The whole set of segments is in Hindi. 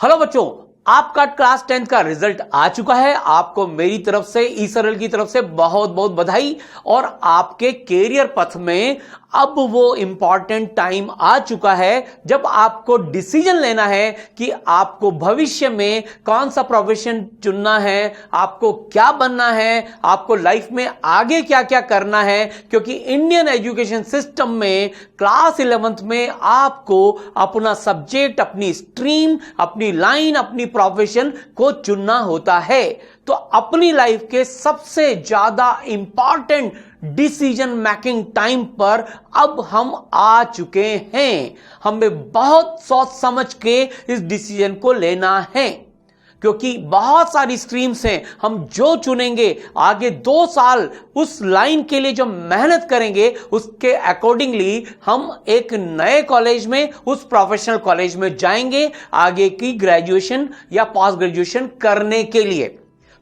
हेलो बच्चों, आपका क्लास 10th का रिजल्ट आ चुका है। आपको मेरी तरफ से, ई सरल की तरफ से बहुत बहुत बधाई। और आपके कैरियर पथ में अब वो इंपॉर्टेंट टाइम आ चुका है जब आपको डिसीजन लेना है कि आपको भविष्य में कौन सा प्रोफेशन चुनना है, आपको क्या बनना है, आपको लाइफ में आगे क्या क्या करना है। क्योंकि इंडियन एजुकेशन सिस्टम में क्लास 11th में आपको अपना सब्जेक्ट, अपनी स्ट्रीम, अपनी लाइन, अपनी प्रोफेशन को चुनना होता है। तो अपनी लाइफ के सबसे ज्यादा इंपॉर्टेंट डिसीजन मेकिंग टाइम पर अब हम आ चुके हैं। हमें बहुत सोच समझ के इस डिसीजन को लेना है, क्योंकि बहुत सारी स्ट्रीम्स हैं। हम जो चुनेंगे आगे 2 साल उस लाइन के लिए जो मेहनत करेंगे, उसके अकॉर्डिंगली हम एक नए कॉलेज में, उस प्रोफेशनल कॉलेज में जाएंगे आगे की ग्रेजुएशन या पोस्ट ग्रेजुएशन करने के लिए।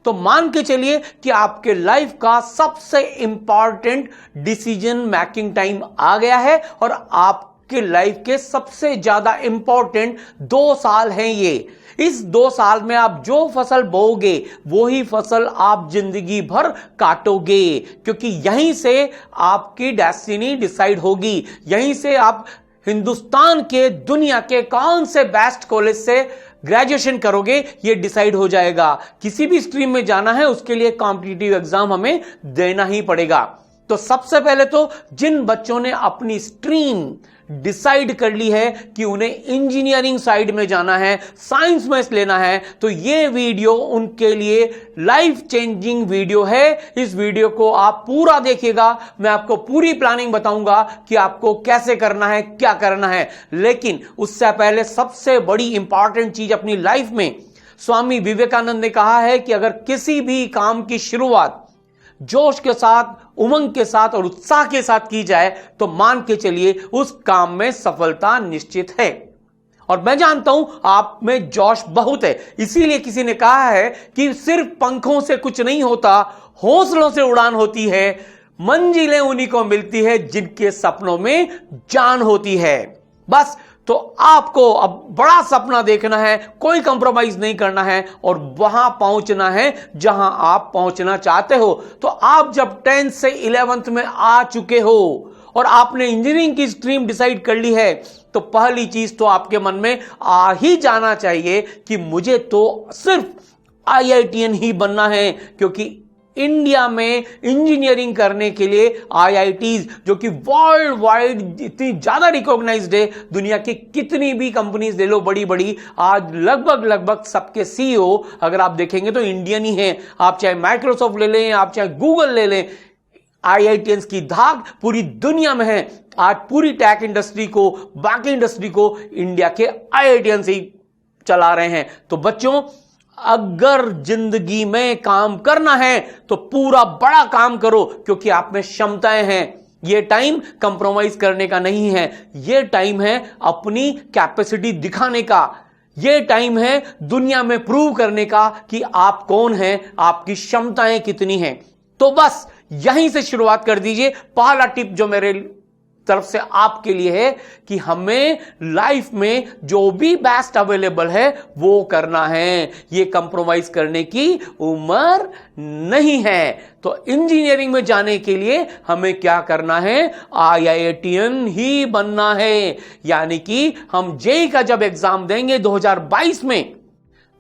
तो मान के चलिए कि आपके लाइफ का सबसे इंपॉर्टेंट डिसीजन मेकिंग टाइम आ गया है और आपके लाइफ के सबसे ज्यादा इंपॉर्टेंट 2 साल हैं ये। इस 2 साल में आप जो फसल बोओगे वही फसल आप जिंदगी भर काटोगे, क्योंकि यहीं से आपकी डेस्टिनी डिसाइड होगी। यहीं से आप हिंदुस्तान के, दुनिया के कौन से बेस्ट कॉलेज से ग्रेजुएशन करोगे ये डिसाइड हो जाएगा। किसी भी स्ट्रीम में जाना है उसके लिए कॉम्पिटिटिव एग्जाम हमें देना ही पड़ेगा। तो सबसे पहले तो जिन बच्चों ने अपनी स्ट्रीम डिसाइड कर ली है कि उन्हें इंजीनियरिंग साइड में जाना है, साइंस में लेना है, तो ये वीडियो उनके लिए लाइफ चेंजिंग वीडियो है। इस वीडियो को आप पूरा देखिएगा। मैं आपको पूरी प्लानिंग बताऊंगा कि आपको कैसे करना है, क्या करना है। लेकिन उससे पहले सबसे बड़ी इंपॉर्टेंट चीज अपनी लाइफ में, स्वामी विवेकानंद ने कहा है कि अगर किसी भी काम की शुरुआत जोश के साथ, उमंग के साथ और उत्साह के साथ की जाए तो मान के चलिए उस काम में सफलता निश्चित है। और मैं जानता हूं आप में जोश बहुत है, इसीलिए किसी ने कहा है कि सिर्फ पंखों से कुछ नहीं होता, हौसलों से उड़ान होती है। मंजिलें उन्हीं को मिलती है जिनके सपनों में जान होती है। बस तो आपको अब बड़ा सपना देखना है, कोई कंप्रोमाइज नहीं करना है और वहां पहुंचना है जहां आप पहुंचना चाहते हो। तो आप जब 10th से 11th में आ चुके हो और आपने इंजीनियरिंग की स्ट्रीम डिसाइड कर ली है, तो पहली चीज तो आपके मन में आ ही जाना चाहिए कि मुझे तो सिर्फ IITian ही बनना है। क्योंकि इंडिया में इंजीनियरिंग करने के लिए IITs, जो कि वर्ल्ड वाइड इतनी ज्यादा रिकॉग्नाइज्ड है, दुनिया की कितनी भी कंपनीज ले लो बड़ी बड़ी, आज लगभग सबके CEO अगर आप देखेंगे तो इंडियन ही हैं। आप चाहे माइक्रोसॉफ्ट ले लें, आप चाहे गूगल ले लें, IITians की धाक पूरी दुनिया में है। आज पूरी टेक इंडस्ट्री को, बाकी इंडस्ट्री को इंडिया के IITians ही चला रहे हैं। तो बच्चों, अगर जिंदगी में काम करना है तो पूरा बड़ा काम करो, क्योंकि आप में क्षमताएं हैं। यह टाइम कंप्रोमाइज करने का नहीं है, यह टाइम है अपनी कैपेसिटी दिखाने का। यह टाइम है दुनिया में प्रूव करने का कि आप कौन हैं, आपकी क्षमताएं कितनी हैं। तो बस यहीं से शुरुआत कर दीजिए। पहला टिप जो मेरे तरफ से आपके लिए है कि हमें लाइफ में जो भी बेस्ट अवेलेबल है वो करना है। ये कंप्रोमाइज करने की उम्र नहीं है। तो इंजीनियरिंग में जाने के लिए हमें क्या करना है? IITian ही बनना है। यानी कि हम JEE का जब एग्जाम देंगे 2022 में,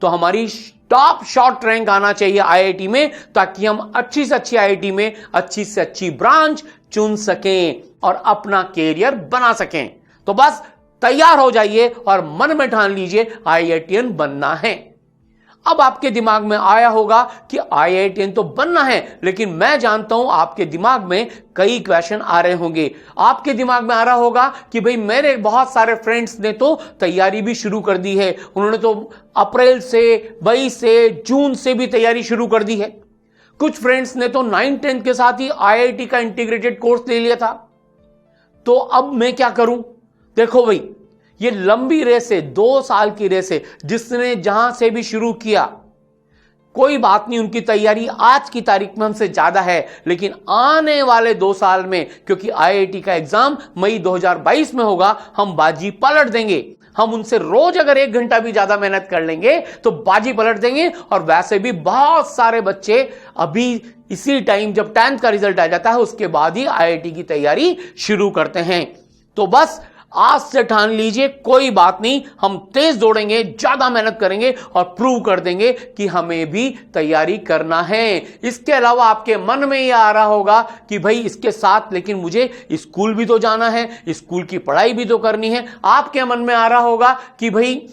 तो हमारी टॉप शॉर्ट रैंक आना चाहिए IIT में, ताकि हम अच्छी से अच्छी IIT में अच्छी से अच्छी ब्रांच चुन सकें और अपना कैरियर बना सकें। तो बस तैयार हो जाइए और मन में ठान लीजिए IITian बनना है। अब आपके दिमाग में आया होगा कि IITian तो बनना है, लेकिन मैं जानता हूं आपके दिमाग में कई क्वेश्चन आ रहे होंगे। आपके दिमाग में आ रहा होगा कि भाई मेरे बहुत सारे फ्रेंड्स ने तो तैयारी भी शुरू कर दी है, उन्होंने तो अप्रैल से, मई से, जून से भी तैयारी शुरू कर दी है। कुछ फ्रेंड्स ने तो 9th-10th के साथ ही IIT का इंटीग्रेटेड कोर्स ले लिया था। तो अब मैं क्या करूं? देखो भाई, ये लंबी रेस है, 2 साल की रेस है। जिसने जहां से भी शुरू किया, कोई बात नहीं, उनकी तैयारी आज की तारीख में हमसे ज्यादा है, लेकिन आने वाले 2 साल में, क्योंकि IIT का एग्जाम मई 2022 में होगा, हम बाजी पलट देंगे। हम उनसे रोज अगर 1 घंटा भी ज्यादा मेहनत कर लेंगे तो बाजी पलट देंगे। और वैसे भी बहुत सारे बच्चे अभी इसी टाइम जब 10th का रिजल्ट आ जाता है उसके बाद ही IIT की तैयारी शुरू करते हैं। तो बस आज से ठान लीजिए, कोई बात नहीं, हम तेज दौड़ेंगे, ज्यादा मेहनत करेंगे और प्रूव कर देंगे कि हमें भी तैयारी करना है। इसके अलावा आपके मन में यह आ रहा होगा कि भाई इसके साथ लेकिन मुझे स्कूल भी तो जाना है, स्कूल की पढ़ाई भी तो करनी है। आपके मन में आ रहा होगा कि भाई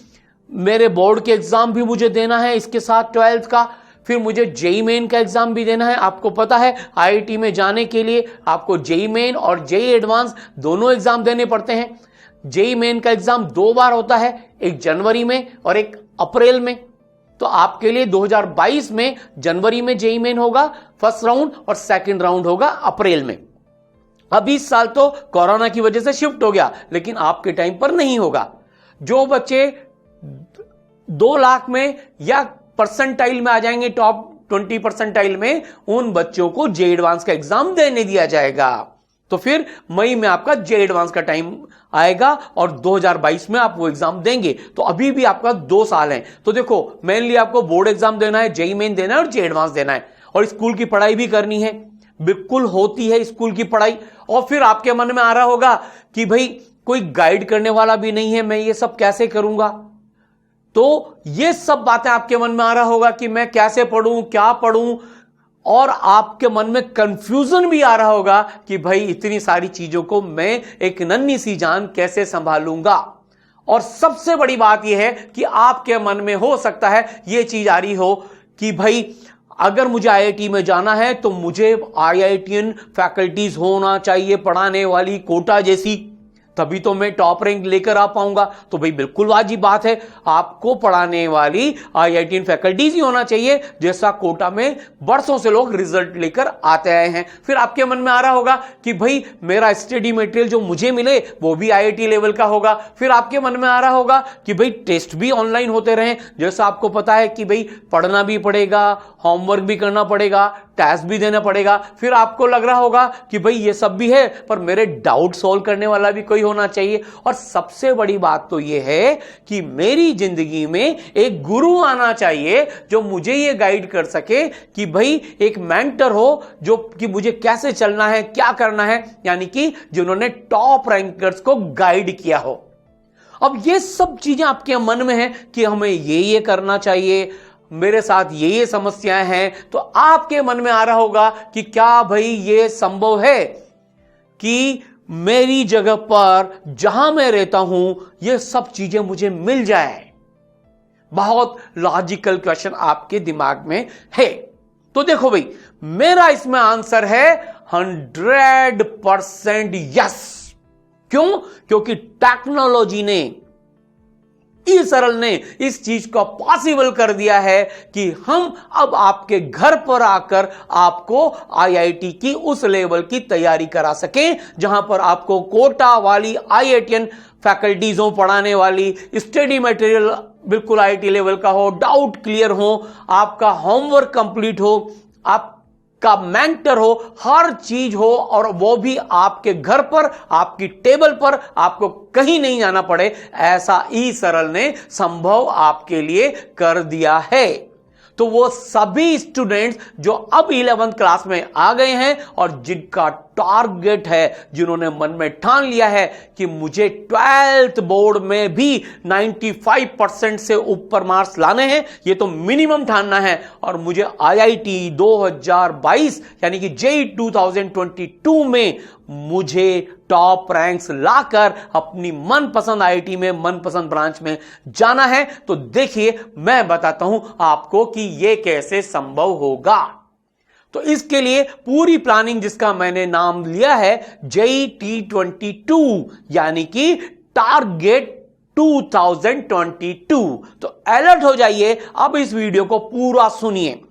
मेरे बोर्ड के एग्जाम भी मुझे देना है, इसके साथ 12th का, फिर मुझे जेई मेन का एग्जाम भी देना है। आपको पता है IIT में जाने के लिए आपको जेई मेन और जेई एडवांस दोनों एग्जाम देने पड़ते हैं। जेई मेन का एग्जाम 2 बार होता है, एक जनवरी में और एक अप्रैल में। तो आपके लिए 2022 में जनवरी में जेई मेन होगा फर्स्ट राउंड और सेकंड राउंड होगा अप्रैल में। अब इस साल तो कोरोना की वजह से शिफ्ट हो गया, लेकिन आपके टाइम पर नहीं होगा। जो बच्चे 2 लाख में या परसेंटाइल में आ जाएंगे, टॉप 20 परसेंटाइल में, उन बच्चों को जे एडवांस का एग्जाम देने दिया जाएगा। तो फिर मई में आपका जे एडवांस का टाइम आएगा और 2022 में आप वो एग्जाम देंगे। तो अभी भी आपका 2 साल है। तो देखो, मेनली आपको बोर्ड एग्जाम देना है, जेई मेन देना है और जे एडवांस देना है, और स्कूल की पढ़ाई भी करनी है। बिल्कुल होती है स्कूल की पढ़ाई। और फिर आपके मन में आ रहा होगा कि भाई कोई गाइड करने वाला भी नहीं है, मैं ये सब कैसे करूंगा। तो ये सब बातें आपके मन में आ रहा होगा कि मैं कैसे पढ़ूं, क्या पढ़ूं, और आपके मन में कंफ्यूजन भी आ रहा होगा कि भाई इतनी सारी चीजों को मैं एक नन्ही सी जान कैसे संभालूंगा। और सबसे बड़ी बात यह है कि आपके मन में हो सकता है यह चीज आ रही हो कि भाई अगर मुझे IIT में जाना है तो मुझे IITian फैकल्टीज होना चाहिए पढ़ाने वाली, कोटा जैसी, तभी तो मैं टॉप रैंक लेकर आ पाऊंगा। तो भाई बिल्कुल वाजिब बात है, आपको पढ़ाने वाली IITian फैकल्टीज ही होना चाहिए जैसा कोटा में बरसों से लोग रिजल्ट लेकर आते आए हैं। फिर आपके मन में आ रहा होगा कि भाई मेरा स्टडी मटेरियल जो मुझे मिले वो भी IIT लेवल का होगा। फिर आपके मन में आ रहा होगा कि भाई टेस्ट भी ऑनलाइन होते रहे, जैसा आपको पता है कि भाई पढ़ना भी पड़ेगा, होमवर्क भी करना पड़ेगा, टेस्ट भी देना पड़ेगा। फिर आपको लग रहा होगा कि भाई ये सब भी है, पर मेरे डाउट सॉल्व करने वाला भी कोई होना चाहिए। और सबसे बड़ी बात तो ये है कि मेरी जिंदगी में एक गुरु आना चाहिए जो मुझे ये गाइड कर सके कि भाई एक मेंटर हो जो कि मुझे कैसे चलना है, क्या करना है, यानी कि जिन्होंने टॉप रैंकर्स को गाइड किया हो। अब ये सब चीजें आपके मन में है कि हमें ये करना चाहिए, मेरे साथ ये समस्याएं हैं, तो आपके मन में आ रहा होगा कि क्या भाई ये संभव है कि मेरी जगह पर जहां मैं रहता हूं ये सब चीजें मुझे मिल जाए। बहुत लॉजिकल क्वेश्चन आपके दिमाग में है। तो देखो भाई, मेरा इसमें आंसर है 100% यस। क्यों? क्योंकि टेक्नोलॉजी ने, सरल ने इस चीज को पॉसिबल कर दिया है कि हम अब आपके घर पर आकर आपको IIT की उस लेवल की तैयारी करा सकें जहां पर आपको कोटा वाली IITian फैकल्टीजों पढ़ाने वाली, स्टडी मटेरियल बिल्कुल IIT लेवल का हो, डाउट क्लियर हो, आपका होमवर्क कंप्लीट हो, आप का मेंटर हो, हर चीज हो, और वो भी आपके घर पर, आपकी टेबल पर, आपको कहीं नहीं जाना पड़े। ऐसा सरल ने संभव आपके लिए कर दिया है। तो वो सभी स्टूडेंट्स जो अब 11th क्लास में आ गए हैं और जिनका टारगेट है, जिन्होंने मन में ठान लिया है कि मुझे 12th बोर्ड में भी 95% से ऊपर मार्क्स लाने हैं, ये तो मिनिमम ठानना है, और मुझे IIT 2022 यानी कि JEE 2022 में मुझे टॉप रैंक्स लाकर अपनी मनपसंद IIT में, मनपसंद ब्रांच में जाना है। तो देखिए, मैं बताता हूं आपको कि यह कैसे संभव होगा। तो इसके लिए पूरी प्लानिंग जिसका मैंने नाम लिया है JEE T22 यानी कि टारगेट 2022। तो अलर्ट हो जाइए, अब इस वीडियो को पूरा सुनिए।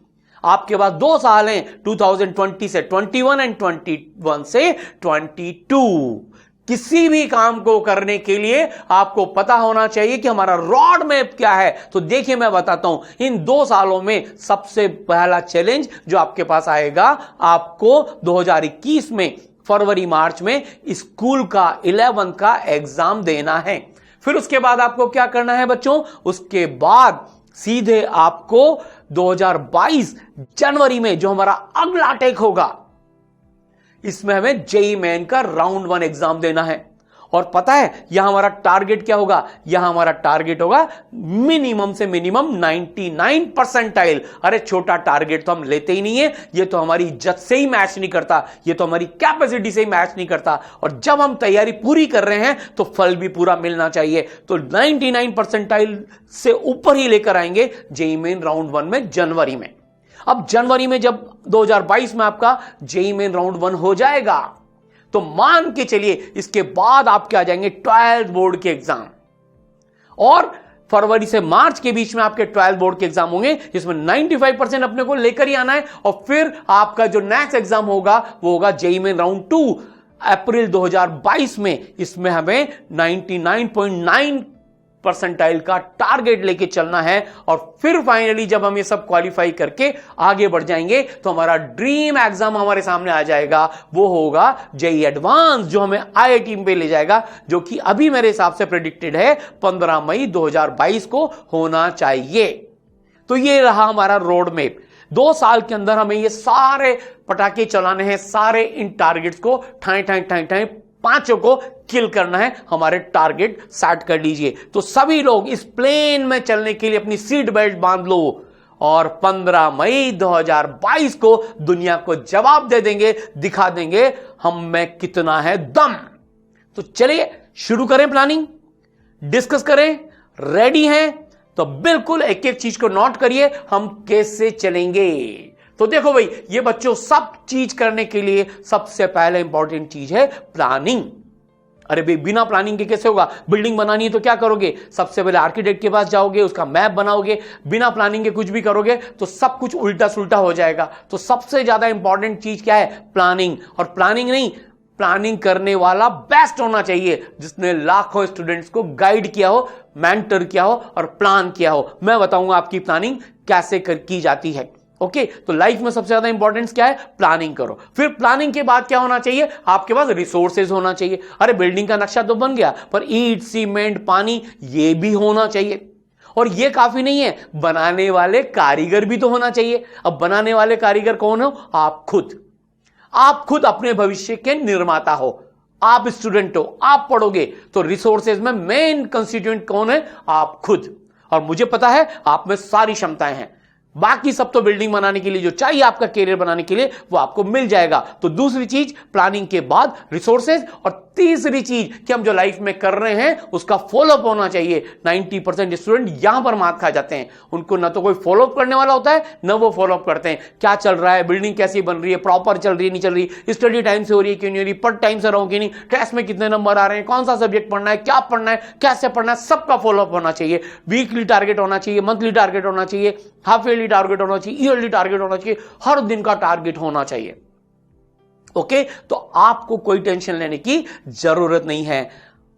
आपके पास 2 साल हैं, 2020 से 21 एंड 21 से 22। किसी भी काम को करने के लिए आपको पता होना चाहिए कि हमारा रोड मैप क्या है। तो देखिए, मैं बताता हूं, इन 2 सालों में सबसे पहला चैलेंज जो आपके पास आएगा, आपको 2021 में फरवरी मार्च में स्कूल का 11th का एग्जाम देना है। फिर उसके बाद आपको क्या करना है बच्चों, उसके बाद सीधे आपको 2022 जनवरी में जो हमारा अगला टेक होगा, इसमें हमें जेईई मेन का राउंड 1 एग्जाम देना है। और पता है यहां हमारा टारगेट क्या होगा, यहां हमारा टारगेट होगा मिनिमम से मिनिमम 99 परसेंटाइल। अरे छोटा टारगेट तो हम लेते ही नहीं है, ये तो हमारी इज्जत से ही मैच नहीं करता, ये तो हमारी कैपेसिटी से ही मैच नहीं करता। और जब हम तैयारी पूरी कर रहे हैं तो फल भी पूरा मिलना चाहिए। तो 99 परसेंटाइल से ऊपर ही लेकर आएंगे जेईई मेन राउंड 1 में जनवरी में। अब जनवरी में जब 2022 में आपका जेईई मेन राउंड 1 हो जाएगा तो मान के चलिए इसके बाद आपके आ जाएंगे 12th बोर्ड के एग्जाम, और फरवरी से मार्च के बीच में आपके 12th बोर्ड के एग्जाम होंगे, जिसमें 95% अपने को लेकर ही आना है। और फिर आपका जो नेक्स्ट एग्जाम होगा वो होगा जेईई मेन राउंड 2 अप्रैल 2022 में। इसमें हमें 99.9 परसेंटाइल का टारगेट लेके चलना है। और फिर फाइनली जब हम ये सब क्वालिफाई करके आगे बढ़ जाएंगे तो हमारा ड्रीम एग्जाम हमारे सामने आ जाएगा, वो होगा जेईई एडवांस, जो हमें आईआईटी पे ले जाएगा, जो कि अभी मेरे हिसाब से प्रेडिक्टेड है 15 मई 2022 को होना चाहिए। तो ये रहा हमारा रोड मैप। 2 साल के अंदर हमें ये सारे पटाखे चलाने हैं, सारे इन टारगेट्स को ठाई ठाई ठाई ठाई 5 को किल करना है, हमारे टारगेट सेट कर लीजिए। तो सभी लोग इस प्लेन में चलने के लिए अपनी सीट बेल्ट बांध लो और 15 मई 2022 को दुनिया को जवाब दे देंगे, दिखा देंगे हम में कितना है दम। तो चलिए शुरू करें, प्लानिंग डिस्कस करें। रेडी हैं तो बिल्कुल एक एक चीज को नोट करिए, हम कैसे चलेंगे। तो देखो भाई, ये बच्चों सब चीज करने के लिए सबसे पहले इंपॉर्टेंट चीज है प्लानिंग। अरे भाई बिना प्लानिंग के कैसे होगा, बिल्डिंग बनानी है तो क्या करोगे, सबसे पहले आर्किटेक्ट के पास जाओगे, उसका मैप बनाओगे। बिना प्लानिंग के कुछ भी करोगे तो सब कुछ उल्टा सुल्टा हो जाएगा। तो सबसे ज्यादा इंपॉर्टेंट चीज क्या है, प्लानिंग। और प्लानिंग नहीं, प्लानिंग करने वाला बेस्ट होना चाहिए, जिसने लाखों स्टूडेंट्स को गाइड किया हो, मेंटर किया हो और प्लान किया हो। मैं बताऊंगा आपकी प्लानिंग कैसे की जाती है। ओके, तो लाइफ में सबसे ज्यादा इंपॉर्टेंस क्या है, प्लानिंग करो। फिर प्लानिंग के बाद क्या होना चाहिए, आपके पास रिसोर्सेज होना चाहिए। अरे बिल्डिंग का नक्शा तो बन गया, पर ईंट, सीमेंट, पानी ये भी होना चाहिए। और ये काफी नहीं है, बनाने वाले कारीगर भी तो होना चाहिए। अब बनाने वाले कारीगर कौन हो, आप खुद। आप खुद अपने भविष्य के निर्माता हो, आप स्टूडेंट हो, आप पढ़ोगे। तो रिसोर्सेज में मेन कंस्टिट्यूएंट कौन है, आप खुद। और मुझे पता है आप में सारी क्षमताएं हैं, बाकी सब तो बिल्डिंग बनाने के लिए जो चाहिए आपका कैरियर बनाने के लिए वो आपको मिल जाएगा। तो दूसरी चीज प्लानिंग के बाद रिसोर्सेज, और तीसरी चीज कि हम जो लाइफ में कर रहे हैं उसका फॉलोअप होना चाहिए। 90% स्टूडेंट यहां पर मात खा जाते हैं, उनको ना तो कोई फॉलोअप करने वाला होता है ना वो फॉलोअप करते हैं। क्या चल रहा है, बिल्डिंग कैसी बन रही है, प्रॉपर चल रही है नहीं चल रही, स्टडी टाइम से हो रही है क्यों नहीं हो रही, पढ़ टाइम से रहो कि नहीं, टेस्ट में कितने नंबर आ रहे हैं, कौन सा सब्जेक्ट पढ़ना है, क्या पढ़ना है, कैसे पढ़ना है, सबका फॉलोअप होना चाहिए। वीकली टारगेट होना चाहिए, मंथली टारगेट होना चाहिए, हाफ ईयरली टारगेट होना चाहिए, ईयरली टारगेट होना चाहिए, हर दिन का टारगेट होना चाहिए। ओके, तो आपको कोई टेंशन लेने की जरूरत नहीं है।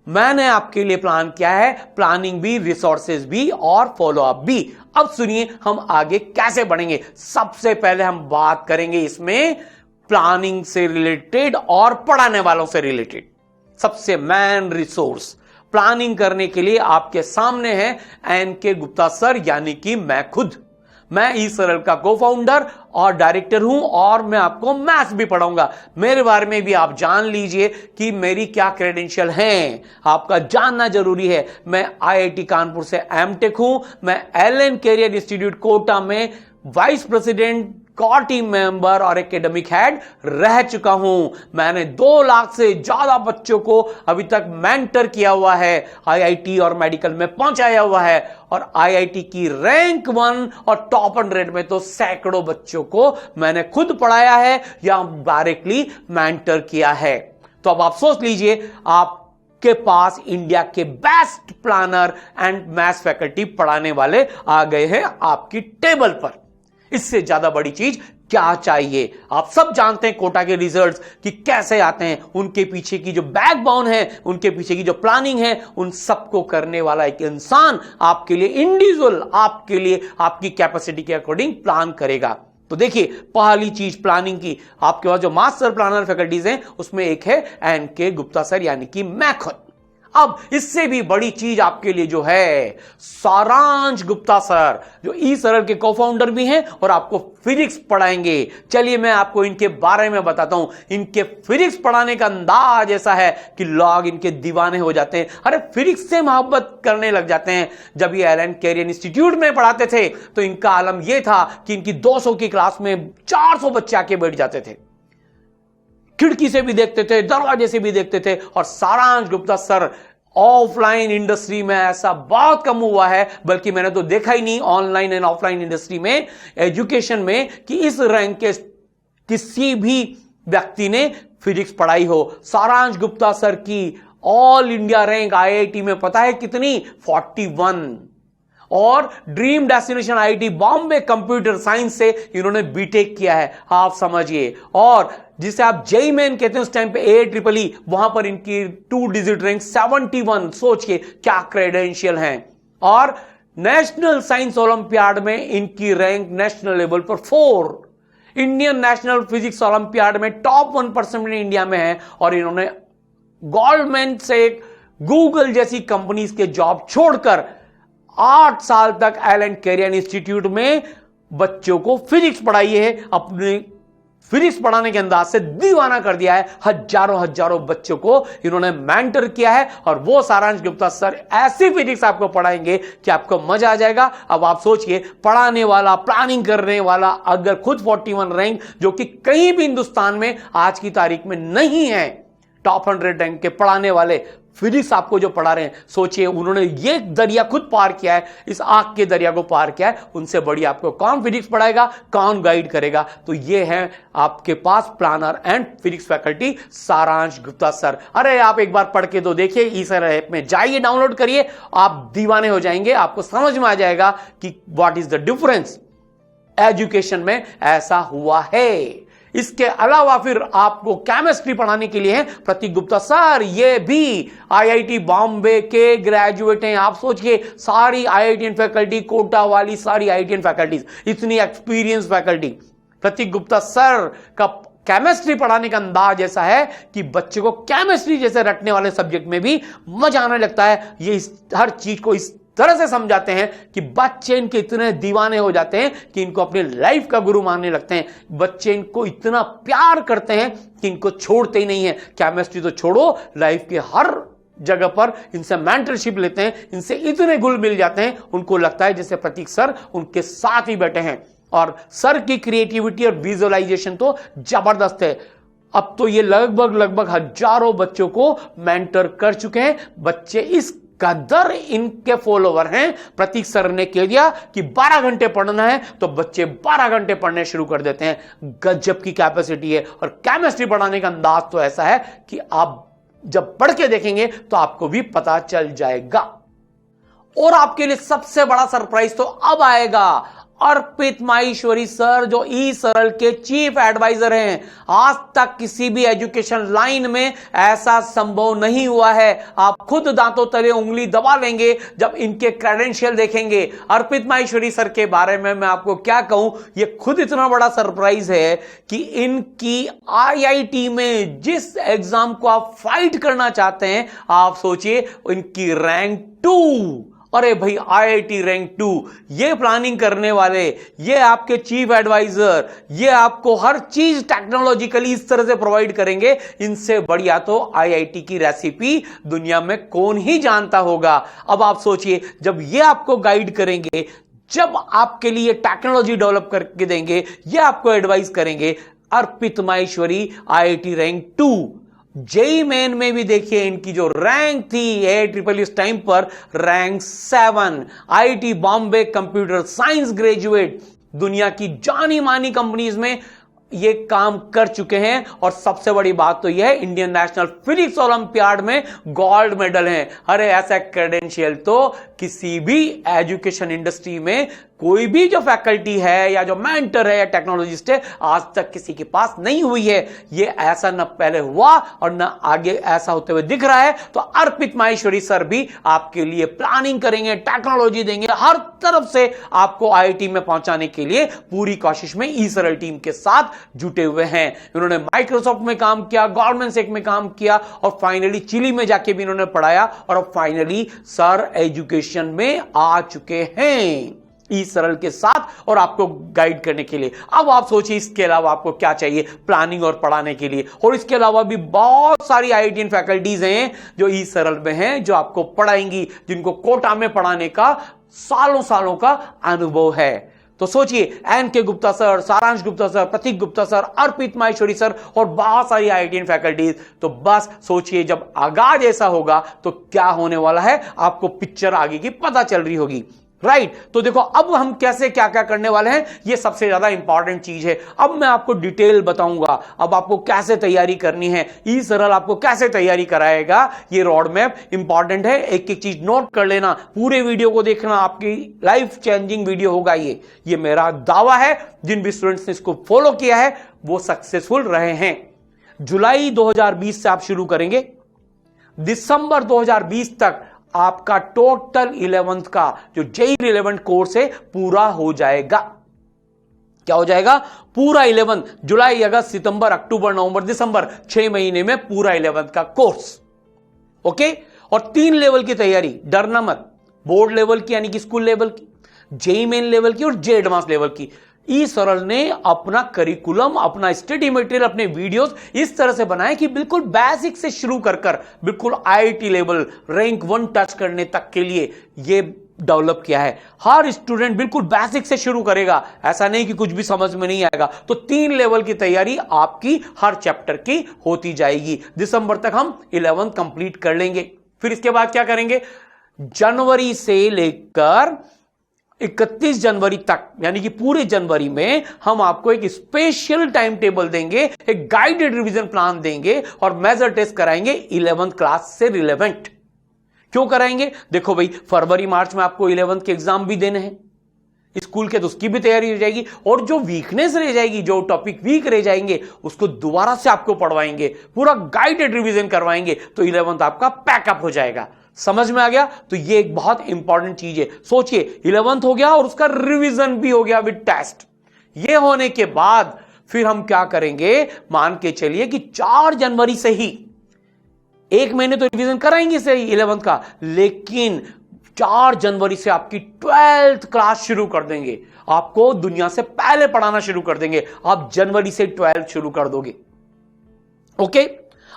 मैंने आपके लिए प्लान किया है, प्लानिंग भी, रिसोर्सेज भी और फॉलोअप भी। अब सुनिए हम आगे कैसे बढ़ेंगे। सबसे पहले हम बात करेंगे इसमें प्लानिंग से रिलेटेड और पढ़ाने वालों से रिलेटेड। सबसे मेन रिसोर्स प्लानिंग करने के लिए आपके सामने है एनके गुप्ता सर, यानी कि मैं खुद। मैं ई सरल का को फाउंडर और डायरेक्टर हूं, और मैं आपको मैथ्स भी पढ़ाऊंगा। मेरे बारे में भी आप जान लीजिए कि मेरी क्या क्रेडेंशियल हैं, आपका जानना जरूरी है। मैं आईआईटी कानपुर से एमटेक हूं, मैं एलन कैरियर इंस्टीट्यूट कोटा में vice president, core team member और एकेडमिक हेड रह चुका हूं। मैंने 2 लाख से ज्यादा बच्चों को अभी तक मेंटर किया हुआ है, आईआईटी और मेडिकल में पहुंचाया हुआ है, और आईआईटी की रैंक 1 और टॉप 100 में तो सैकड़ों बच्चों को मैंने खुद पढ़ाया है या डायरेक्टली मेंटर किया है। तो अब आप सोच लीजिए, आपके पास इंडिया के best planner and maths faculty पढ़ाने वाले आ गए हैं आपकी टेबल पर। इससे ज्यादा बड़ी चीज क्या चाहिए। आप सब जानते हैं कोटा के रिजल्ट्स कि कैसे आते हैं, उनके पीछे की जो बैकबोन है, उनके पीछे की जो प्लानिंग है, उन सबको करने वाला एक इंसान आपके लिए इंडिविजुअल, आपके लिए आपकी कैपेसिटी के अकॉर्डिंग प्लान करेगा। तो देखिए, पहली चीज प्लानिंग की, आपके पास जो मास्टर प्लानर फैकल्टीज हैं उसमें एक है एनके गुप्ता सर, यानी कि मैं खुद। अब इससे भी बड़ी चीज आपके लिए जो है, सारांश गुप्ता सर जो ई सरल के को-फाउंडर भी हैं और आपको फिजिक्स पढ़ाएंगे। चलिए मैं आपको इनके बारे में बताता हूं। इनके फिजिक्स पढ़ाने का अंदाज ऐसा है कि लोग इनके दीवाने हो जाते हैं, अरे फिजिक्स से मोहब्बत करने लग जाते हैं। जब ये एलन कैरियर इंस्टीट्यूट में पढ़ाते थे तो इनका आलम यह था कि इनकी 200 की क्लास में 400 बच्चे आके बैठ जाते थे, खिड़की से भी देखते थे, दरवाजे से भी देखते थे। और सारांश गुप्ता सर, ऑफलाइन इंडस्ट्री में ऐसा बहुत कम हुआ है, बल्कि मैंने तो देखा ही नहीं ऑनलाइन एंड ऑफलाइन इंडस्ट्री में, एजुकेशन में, कि इस रैंक के किसी भी व्यक्ति ने फिजिक्स पढ़ाई हो। सारांश गुप्ता सर की ऑल इंडिया रैंक आईआईटी में पता है कितनी? 41। और dream destination IIT Bombay computer science से इन्होंने बीटेक किया है, आप समझिए। और जिसे आप जेई मेन कहते हैं उस टाइम पे AIEEE, वहां पर इनकी 2 डिजिट रैंक 71। सोचिए क्या क्रेडेंशियल हैं। और नेशनल साइंस ओलंपियाड में इनकी रैंक नेशनल लेवल पर 4। इंडियन नेशनल फिजिक्स ओलंपियाड में टॉप 1% में इंडिया में है। और इन्होंने गवर्नमेंट से, गूगल जैसी कंपनीज के जॉब छोड़कर 8 साल तक एलन कैरियर इंस्टीट्यूट में बच्चों को फिजिक्स पढ़ाई है। अपने फिजिक्स पढ़ाने के अंदाज से दीवाना कर दिया है। हजारों बच्चों को इन्होंने मेंटर किया है। और वो सारांश गुप्ता सर ऐसी फिजिक्स आपको पढ़ाएंगे कि आपको मजा आ जाएगा। अब आप सोचिए, पढ़ाने वाला, प्लानिंग करने वाला अगर खुद 41 रैंक, जो कि कहीं भी हिंदुस्तान में आज की तारीख में नहीं है, टॉप 100 रैंक के पढ़ाने वाले फिजिक्स आपको जो पढ़ा रहे हैं, सोचिए उन्होंने ये दरिया खुद पार किया है, इस आग के दरिया को पार किया है। उनसे बड़ी आपको कौन फिजिक्स पढ़ाएगा, कौन गाइड करेगा? तो ये है आपके पास प्लानर एंड फिजिक्स फैकल्टी सारांश गुप्ता सर। अरे आप एक बार पढ़ के तो देखिए, ई सर ऐप में जाइए, डाउनलोड करिए, आप दीवाने हो जाएंगे। आपको समझ में आ जाएगा कि what is the difference education में ऐसा हुआ है। इसके अलावा फिर आपको केमिस्ट्री पढ़ाने के लिए है प्रतीक गुप्ता सर। ये भी आईआईटी बॉम्बे के ग्रेजुएट हैं। आप सोचिए, सारी आईआईटीएन फैकल्टी, कोटा वाली सारी आईआईटीएन फैकल्टीज, इतनी एक्सपीरियंस फैकल्टी। प्रतीक गुप्ता सर का केमिस्ट्री पढ़ाने का अंदाज ऐसा है कि बच्चे को केमिस्ट्री जैसे रटने वाले सब्जेक्ट में भी मजा आने लगता है। ये हर चीज को इस तरह से समझाते हैं कि बच्चे इनके इतने दीवाने हो जाते हैं कि इनको अपनी लाइफ का गुरु मानने लगते हैं। बच्चे इनको इतना प्यार करते हैं कि इनको छोड़ते ही नहीं है। केमिस्ट्री तो छोड़ो, लाइफ के हर जगह पर इनसे मेंटरशिप लेते हैं, इनसे इतने गुल मिल जाते हैं, उनको लगता है जैसे प्रतीक सर उनके साथ ही बैठे हैं। और सर की क्रिएटिविटी और विजुअलाइजेशन तो जबरदस्त है। अब तो ये लगभग हजारों बच्चों को मेंटर कर चुके हैं। बच्चे इस कदर इनके फॉलोवर हैं, प्रतीक सर ने कह दिया कि 12 घंटे पढ़ना है तो बच्चे 12 घंटे पढ़ने शुरू कर देते हैं। गजब की कैपेसिटी है। और केमिस्ट्री पढ़ाने का अंदाज तो ऐसा है कि आप जब पढ़ के देखेंगे तो आपको भी पता चल जाएगा। और आपके लिए सबसे बड़ा सरप्राइज तो अब आएगा। अर्पित माहेश्वरी सर जो ई सरल के चीफ एडवाइजर हैं, आज तक किसी भी एजुकेशन लाइन में ऐसा संभव नहीं हुआ है। आप खुद दांतों तले उंगली दबा लेंगे जब इनके क्रेडेंशियल देखेंगे। अर्पित माहेश्वरी सर के बारे में मैं आपको क्या कहूं, ये खुद इतना बड़ा सरप्राइज है कि इनकी आईआईटी में जिस एग्जाम को आप फाइट करना चाहते हैं, आप सोचिए इनकी रैंक 2। अरे भाई, आईआईटी रैंक 2, ये प्लानिंग करने वाले, ये आपके चीफ एडवाइजर, ये आपको हर चीज टेक्नोलॉजिकली इस तरह से प्रोवाइड करेंगे। इनसे बढ़िया तो आईआईटी की रेसिपी दुनिया में कौन ही जानता होगा। अब आप सोचिए, जब ये आपको गाइड करेंगे, जब आपके लिए टेक्नोलॉजी डेवलप करके देंगे, ये आपको एडवाइस करेंगे। Arpit Maheshwari IIT rank 2, JEE main में भी देखिए इनकी जो रैंक थी AIEEE उस टाइम पर rank 7। IIT Bombay computer science graduate, दुनिया की जानी मानी कंपनीज में ये काम कर चुके हैं। और सबसे बड़ी बात तो यह है, इंडियन नेशनल फिजिक्स ओलंपियाड में गोल्ड मेडल है। अरे ऐसा क्रेडेंशियल तो किसी भी एजुकेशन इंडस्ट्री में कोई भी जो फैकल्टी है या जो मेंटर है या टेक्नोलॉजिस्ट है, आज तक किसी के पास नहीं हुई है। ये ऐसा न पहले हुआ और न आगे ऐसा होते हुए दिख रहा है। तो अर्पित माहेश्वरी सर भी आपके लिए प्लानिंग करेंगे, टेक्नोलॉजी देंगे, हर तरफ से आपको आईआईटी में पहुंचाने के लिए पूरी कोशिश में ई सरल टीम के साथ जुटे हुए हैं। इन्होंने माइक्रोसॉफ्ट में काम किया, गवर्नमेंट सेक्टर में काम किया और फाइनली चिली में जाके भी इन्होंने पढ़ाया और अब फाइनली सर एजुकेशन में आ चुके हैं ई सरल के साथ और आपको गाइड करने के लिए। अब आप सोचिए इसके अलावा आपको क्या चाहिए प्लानिंग और पढ़ाने के लिए। और इसके अलावा भी बहुत सारी आईटीएन फैकल्टीज हैं जो ई सरल में हैं, जो आपको पढ़ाएंगी, जिनको कोटा में पढ़ाने का सालों सालों का अनुभव है। तो सोचिए एन के गुप्ता सर, सारांश गुप्ता सर, प्रतीक गुप्ता सर, अर्पित माहेश्वरी सर और बहुत सारी आईटीएन फैकल्टीज। तो बस सोचिए जब आगाज ऐसा होगा तो क्या होने वाला है, आपको पिक्चर आगे की पता चल रही होगी, राइट। तो देखो अब हम कैसे क्या क्या करने वाले हैं, ये सबसे ज्यादा इंपॉर्टेंट चीज है। अब मैं आपको डिटेल बताऊंगा, अब आपको कैसे तैयारी करनी है, ई सरल आपको कैसे तैयारी कराएगा, ये रोड मैप इंपॉर्टेंट है। एक एक चीज नोट कर लेना, पूरे वीडियो को देखना, आपकी लाइफ चेंजिंग वीडियो होगा ये मेरा दावा है। जिन भी स्टूडेंट्स ने इसको फॉलो किया है वो सक्सेसफुल रहे हैं। जुलाई 2020 से आप शुरू करेंगे, दिसंबर 2020 तक आपका टोटल 11th का जो जेई रिलेवेंट कोर्स है पूरा हो जाएगा। क्या हो जाएगा? पूरा 11 जुलाई, अगस्त, सितंबर, अक्टूबर, नवंबर, दिसंबर, 6 महीने में पूरा 11th का कोर्स। ओके। और 3 लेवल की तैयारी, डरना मत, बोर्ड लेवल की यानी कि स्कूल लेवल की, जेई मेन लेवल की और जे एडवांस लेवल की। ई सरल ने अपना करिकुलम, अपना स्टडी मटेरियल, अपने वीडियोस इस तरह से बनाए कि बिल्कुल बेसिक से शुरू कर बिल्कुल आईआईटी लेवल, रैंक 1 टच करने तक के लिए ये डेवलप किया है। हर स्टूडेंट बिल्कुल बेसिक से शुरू करेगा, ऐसा नहीं कि कुछ भी समझ में नहीं आएगा। तो 3 लेवल की तैयारी आपकी हर चैप्टर की होती जाएगी। दिसंबर तक हम 11 कंप्लीट कर लेंगे। फिर इसके बाद क्या करेंगे, जनवरी से लेकर 31 जनवरी तक यानी कि पूरे जनवरी में हम आपको एक स्पेशल टाइम टेबल देंगे, एक गाइडेड रिवीजन प्लान देंगे और मेजर टेस्ट कराएंगे 11th क्लास से रिलेवेंट। क्यों कराएंगे? देखो भाई, फरवरी मार्च में आपको 11th के एग्जाम भी देने हैं स्कूल के, तो उसकी भी तैयारी हो जाएगी। और जो वीकनेस रह जाएगी, जो टॉपिक वीक रह जाएंगे, उसको दोबारा से आपको पढ़वाएंगे, पूरा गाइडेड रिवीजन करवाएंगे, तो 11th आपका पैकअप हो जाएगा। समझ में आ गया? तो ये एक बहुत इंपॉर्टेंट चीज है। सोचिए 11th हो गया और उसका रिवीजन भी हो गया विद टेस्ट। ये होने के बाद फिर हम क्या करेंगे, मान के चलिए कि 4 जनवरी से ही 1 महीने तो रिवीजन कराएंगे सही 11th का, लेकिन 4 जनवरी से आपकी 12th क्लास शुरू कर देंगे। आपको दुनिया से पहले पढ़ाना शुरू कर देंगे। आप जनवरी से 12th शुरू कर दोगे। ओके।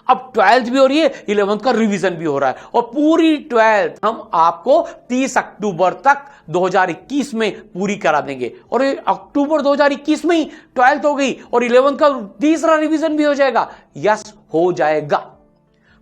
अब 12th भी हो रही है, 11th का रिवीजन भी हो रहा है और पूरी 12th हम आपको 30 अक्टूबर तक 2021 में पूरी करा देंगे। और अक्टूबर 2021 में ही 12th हो गई और 11th का तीसरा रिवीजन भी हो जाएगा। यस, हो जाएगा।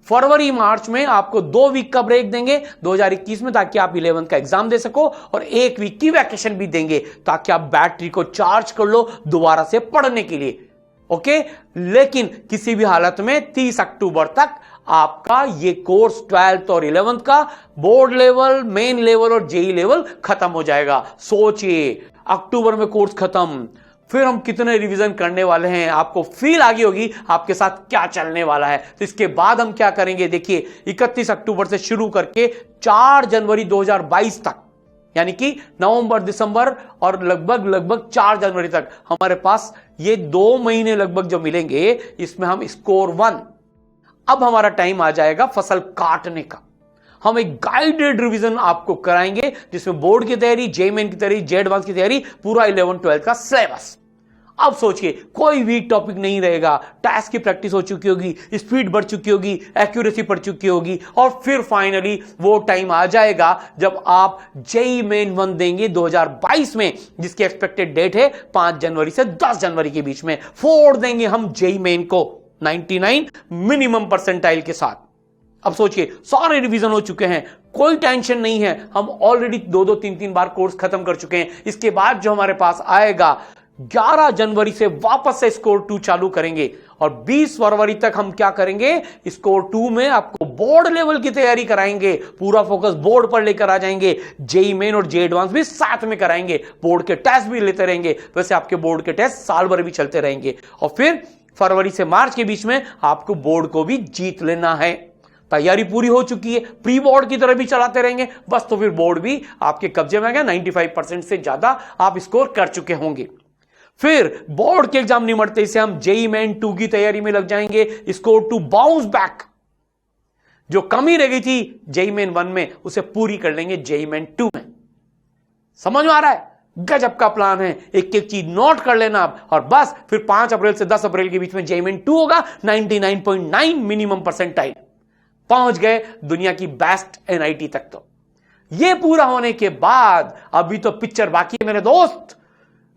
फरवरी मार्च में आपको 2 वीक का ब्रेक देंगे 2021 में, ताकि आप 11th का एग्जाम दे सको, और 1 वीक की वैकेशन भी देंगे ताकि आप बैटरी को चार्ज कर लो दोबारा से पढ़ने के लिए। ओके। लेकिन किसी भी हालत में 30 अक्टूबर तक आपका ये कोर्स 12th और 11th का बोर्ड लेवल, मेन लेवल और जेई लेवल खत्म हो जाएगा। सोचिए अक्टूबर में कोर्स खत्म, फिर हम कितने रिवीजन करने वाले हैं, आपको फील आ गई होगी आपके साथ क्या चलने वाला है। तो इसके बाद हम क्या करेंगे, देखिए 31 अक्टूबर से शुरू करके 4 जनवरी 2022 तक, यानी कि नवंबर, दिसंबर और लगभग 4 जनवरी तक हमारे पास ये 2 महीने लगभग जो मिलेंगे, इसमें हम स्कोर 1, अब हमारा टाइम आ जाएगा फसल काटने का। हम एक गाइडेड रिवीजन आपको कराएंगे जिसमें बोर्ड की तैयारी, जेईई मेन की तैयारी, जे एडवांस की तैयारी, पूरा 11th 12th का सिलेबस। अब सोचिए कोई वीक टॉपिक नहीं रहेगा, टास्क की प्रैक्टिस हो चुकी होगी, स्पीड बढ़ चुकी होगी, एक्यूरेसी बढ़ चुकी होगी, और फिर फाइनली वो टाइम आ जाएगा जब आप जेईई मेन 1 देंगे 2022 में, जिसकी एक्सपेक्टेड डेट है 5 जनवरी से 10 जनवरी के बीच में। फोड़ देंगे हम जेईई मेन को 99 मिनिमम परसेंटाइल के साथ। अब सोचिए सारे रिवीजन हो चुके हैं, कोई टेंशन नहीं है, हम ऑलरेडी 2-2, 3-3 बार कोर्स खत्म कर चुके हैं। इसके बाद जो हमारे पास आएगा 11 जनवरी से वापस से स्कोर 2 चालू करेंगे और 20 फरवरी तक हम क्या करेंगे, स्कोर 2 में आपको बोर्ड लेवल की तैयारी कराएंगे, पूरा फोकस बोर्ड पर लेकर आ जाएंगे। जेईई मेन और जे एडवांस भी साथ में कराएंगे, बोर्ड के टेस्ट भी लेते रहेंगे। वैसे आपके बोर्ड के टेस्ट साल भर भी चलते रहेंगे और फिर फरवरी से मार्च के बीच में आपको बोर्ड को भी जीत लेना है। तैयारी पूरी हो चुकी है, प्री बोर्ड की तरह भी चलाते रहेंगे बस, तो फिर बोर्ड भी आपके कब्जे में आ गया। 95% से ज्यादा आप स्कोर कर चुके होंगे। फिर बोर्ड के एग्जाम निमटते से हम जेई मेन 2 की तैयारी में लग जाएंगे, स्कोर टू बाउंस बैक। जो कमी रह गई थी जेई मेन 1 में उसे पूरी कर लेंगे जेई मेन 2 में। समझ में आ रहा है? गजब का प्लान है, एक एक चीज नोट कर लेना आप, और बस फिर 5 अप्रैल से 10 अप्रैल के बीच में जेई मेन 2 होगा। 99.9 मिनिमम परसेंटाइल, पहुंच गए दुनिया की बेस्ट एनआईटी तक। तो ये पूरा होने के बाद अभी तो पिक्चर बाकी है मेरे दोस्त।